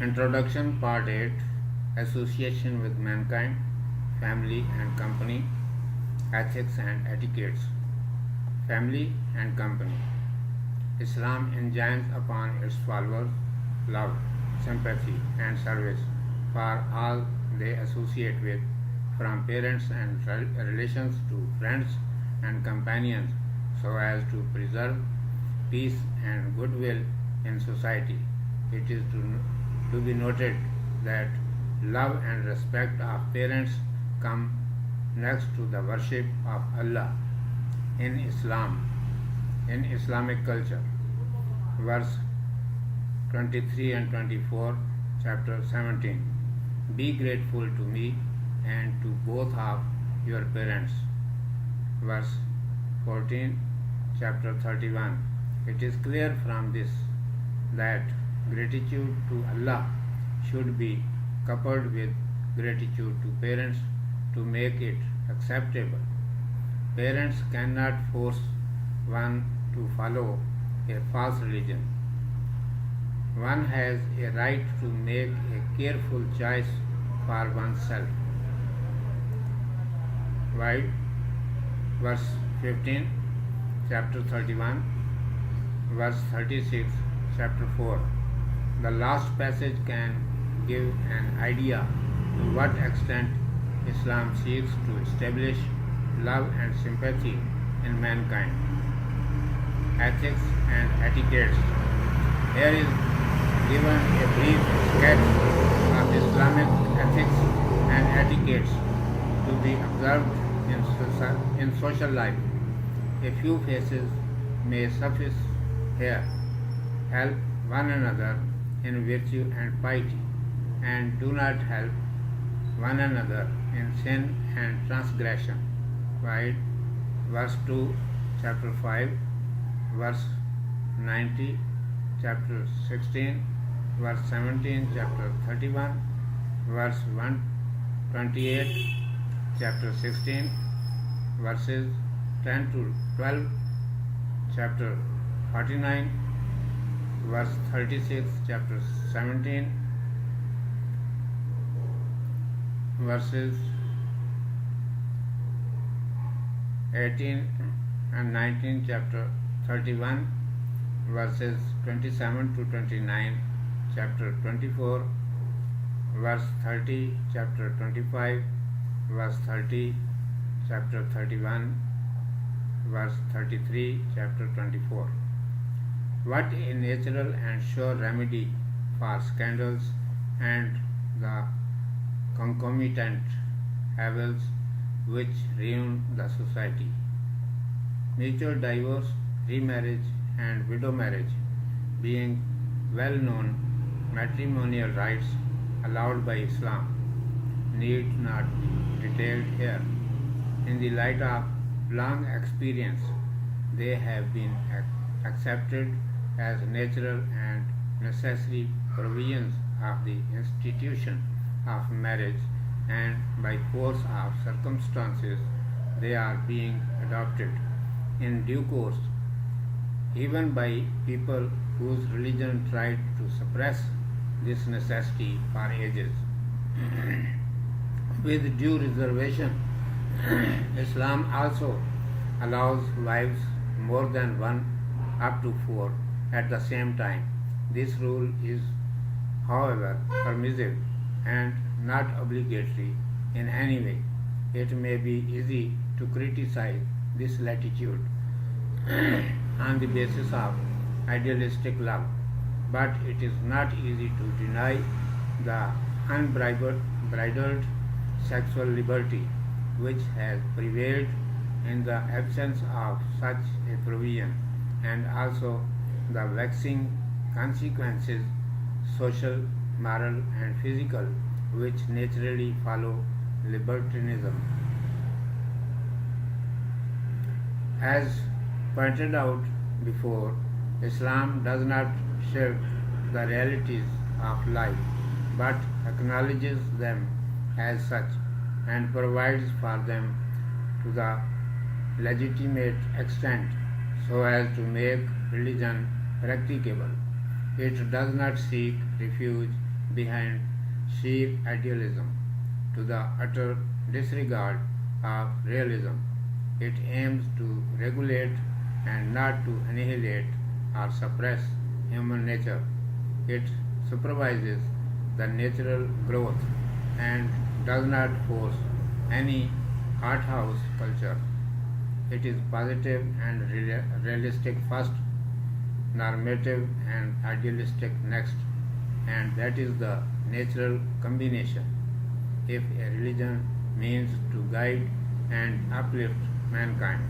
Introduction Part 8 Association with Mankind, Family and Company, Ethics and Etiquettes. Family and Company. Islam enjoins upon its followers love, sympathy, and service for all they associate with, from parents and relations to friends and companions, so as to preserve peace and goodwill in society. It is to be noted that love and respect of parents come next to the worship of Allah in Islam, in Islamic culture. Verse 23 and 24, chapter 17. Be grateful to me and to both of your parents. Verse 14, chapter 31. It is clear from this that gratitude to Allah should be coupled with gratitude to parents to make it acceptable. Parents cannot force one to follow a false religion. One has a right to make a careful choice for oneself. Vide, verse 15, chapter 31, verse 36, chapter 4. The last passage can give an idea to what extent Islam seeks to establish love and sympathy in mankind. Ethics and etiquettes. Here is given a brief sketch of Islamic ethics and etiquettes to be observed in social life. A few phases may suffice here. Help one another in virtue and piety, and do not help one another in sin and transgression. Vide verse 2, chapter 5, verse 90, chapter 16, verse 17, chapter 31, verse 128, chapter 16, verses 10 to 12, chapter 49, verse 36, chapter 17, verses 18 and 19, chapter 31, verses 27 to 29, chapter 24, verse 30, chapter 25, verse 30, chapter 31, verse 33, chapter 24. What a natural and sure remedy for scandals and the concomitant evils which ruin the society. Mutual divorce, remarriage, and widow marriage being well-known matrimonial rights allowed by Islam, need not be detailed here. In the light of long experience, they have been accepted as natural and necessary provisions of the institution of marriage, and by force of circumstances they are being adopted in due course, even by people whose religion tried to suppress this necessity for ages. With due reservation, Islam also allows wives more than one, up to 4 at the same time. This rule is, however, permissive and not obligatory in any way. It may be easy to criticize this latitude on the basis of idealistic love, but it is not easy to deny the unbridled sexual liberty which has prevailed in the absence of such a provision, and also the vexing consequences, social, moral, and physical, which naturally follow libertinism. As pointed out before, Islam does not shirk the realities of life, but acknowledges them as such and provides for them to the legitimate extent so as to make religion practicable. It does not seek refuge behind sheer idealism to the utter disregard of realism. It aims to regulate and not to annihilate or suppress human nature. It supervises the natural growth and does not force any hothouse culture. It is positive and realistic first, normative and idealistic next, and that is the natural combination. If a religion means to guide and uplift mankind,